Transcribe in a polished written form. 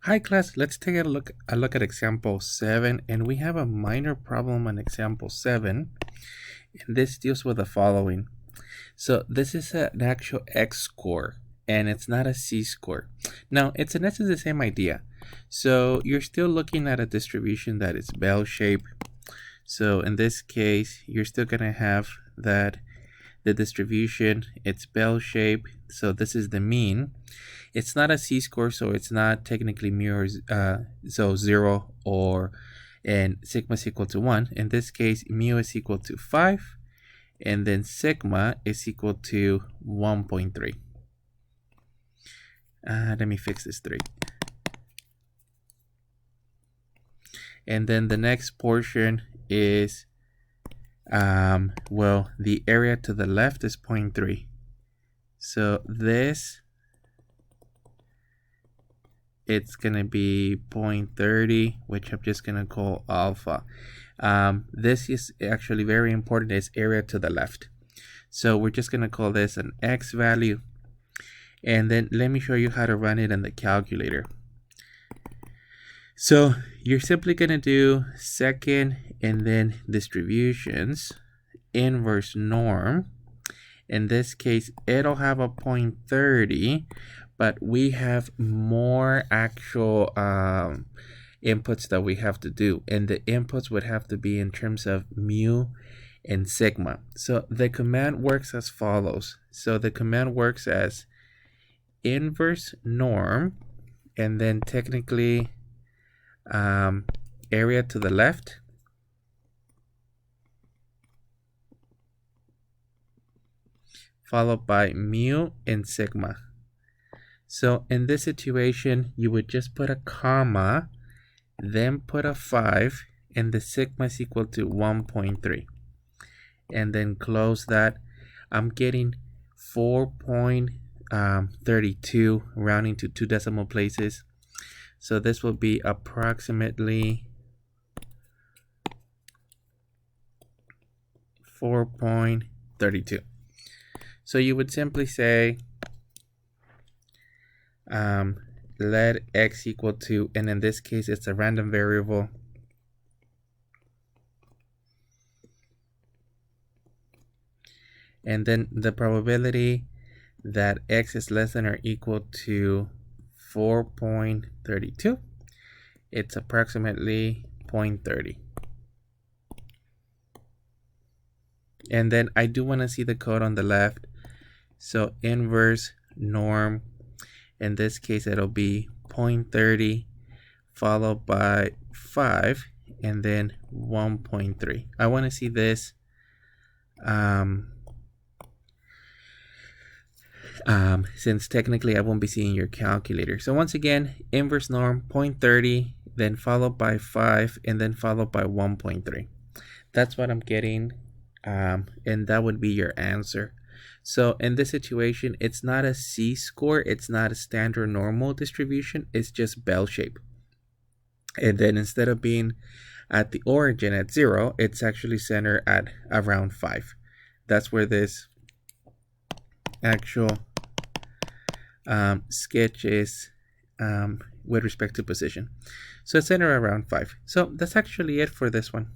Hi class, let's take a look at example 7, and we have a minor problem on example 7, and this deals with the following. So this is an actual X score, and it's not a C score. Now, it's in essence the same idea. So you're still looking at a distribution that is bell-shaped. So in this case, you're still going to have that the distribution, it's bell-shaped, so this is the mean. It's not a C-score, so it's not technically mu so 0 or and sigma is equal to 1. In this case, mu is equal to 5, and then sigma is equal to 1.3. Let me fix this 3. And then the next portion is well, the area to the left is 0.3. So this, it's going to be 0.30, which I'm just going to call alpha. This is actually very important, is area to the left. So we're just going to call this an X value. And then let me show you how to run it in the calculator. So you're simply going to do second and then distributions, inverse norm. In this case, it'll have a 0.30, but we have more actual inputs that we have to do. And the inputs would have to be in terms of mu and sigma. So the command works as follows. So the command works as inverse norm, and then technically area to the left, followed by mu and sigma. So in this situation, you would just put a comma, then put a 5, and the sigma is equal to 1.3. And then close that. I'm getting 4.32, rounding to 2 decimal places. So this will be approximately 4.32. So you would simply say let x equal to, and in this case it's a random variable, and then the probability that x is less than or equal to 4.32, it's approximately 0.30. And then I do want to see the code on the left. So inverse norm, in this case it'll be 0.30 followed by 5 and then 1.3. I want to see this since technically I won't be seeing your calculator. So once again, inverse norm 0.30, then followed by 5, and then followed by 1.3. That's what I'm getting, and that would be your answer. So in this situation, it's not a C-score, it's not a standard normal distribution, it's just bell-shaped. And then instead of being at the origin at 0, it's actually centered at around 5. That's where this actual sketch is with respect to position. So it's centered around 5. So that's actually it for this one.